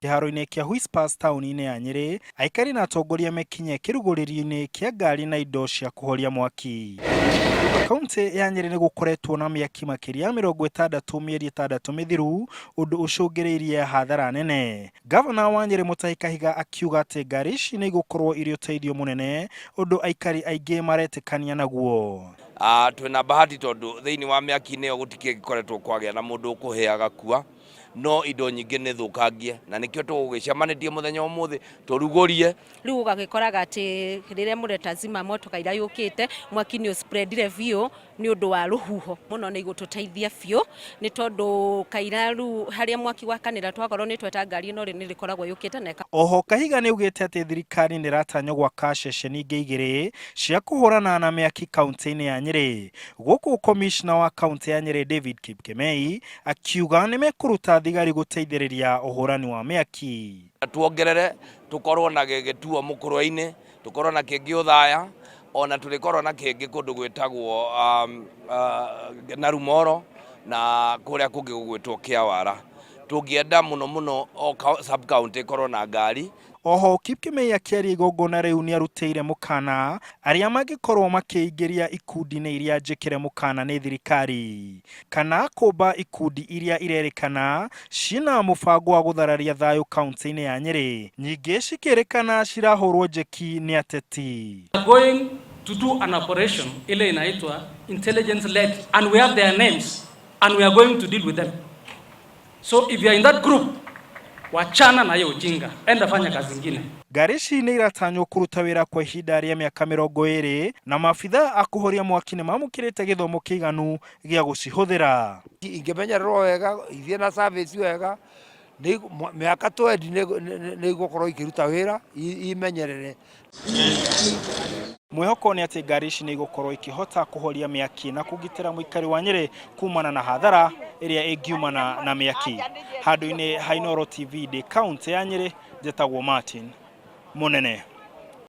Kiharo-inĩ kia Whispers taũni-inĩ ya Nyeri, aikari na atongoria mekinye kĩrugũrĩrio-inĩ kia ngari na indo cia kuhoria mwaki. Kaunti ya Nyeri nĩ gukoretwo na miaki makiria 60 mieri 6 mithiru, undu ucungĩrĩirie hathara nene. Gavana wa Nyeri Mutahi Kahiga akiuga atĩ ngari ici nĩ igũkorwo irĩ ũteithio mũnene, undu aikari aingĩ maretĩkania naguo. Twina bahati tondu thiini wa miaki nĩyo gũtikĩkoretwo kwagĩa na mũndũ ũkũhĩaga kua, no indo nyingĩ nĩ thũkangie, na nĩkĩo tũgũgĩcemanĩtie mũthenya ũmũthĩ tũrugũrie. Rĩu ũgagĩkoraga atĩ rĩrĩa mũreta zima moto kaira yũkĩte mwaki nĩ spreadire biũ nĩ ũndũ wa rũhuho mũno, nĩ igũtũteithia biũ nĩ tondũ kaira rĩu harĩa mwaki wakanĩra twakorwo nĩ tweta ngari ĩno nĩ rĩkoragwo yũkĩte na Oho Kahiga nĩ ugĩte atĩ thirikari nĩ ĩratanya gwaka ceceni ingĩ igĩrĩ cia kũhũrana na mĩaki kaunti-inĩ ya Nyeri. Gũkũ komishna wa kaunti ya Nyeri David Kipkemei akiuga nĩ mekũruta thigari gũteithĩrĩria ũhũrani wa mĩaki. Tuongerere tukorwo na gĩgĩtuo mũkũrwa-inĩ, tukorwo na kĩngĩ ũthaya, ona tũrĩkorwo na kĩngĩ kũndũ gwĩtagwo Narumoro na kũrĩa kũngĩ gũgwĩtwo Kĩawara. Tũngĩenda mũno sub county korwo na ngari. Oho Kipkemei akĩaria igongona rĩu nĩ arutĩire mũkana arĩa mangĩkorwo makĩingĩria ikundi-inĩ iria njĩkĩre mũkana nĩ thirikari, kana kũmba ikundi iria irerĩkana ciĩna mũbango wa gũthararia thayũ kaunti-inĩ ya Nyeri, nyingĩ cikĩrĩkana cirahũrwo njeki nĩ ateti. Going to do an operation ile inaitwa intelligence led, and we have their names and we are going to deal with them. So if you are in that group, wachana na hiyo ujinga, enda fanya kazi nyingine. Ngari ici nĩ iratanywo kũruta wĩra kwa ihinda rĩa mĩaka 20 na maabitha a kũhoria mwaki nĩ mamũkĩrĩte gĩthomo kĩiganu gĩa gũcihũthĩra. Ingĩmenyererwo wega, ithiĩ na service wega, mĩaka 20 nĩ igũkorwo ikĩruta wĩra imenyerere. Mwĩhoko nĩ atĩ ngari ici nĩ igũkorwo ikĩhota kũhoria mĩaki na kũgitĩra mũikari wa Nyeri kumana na hathara ĩrĩa ĩngiumana na mĩaki. Handũ-inĩ ha Inooro TV ndĩ kaunti ya Nyeri, njĩtagwo Martin Munene.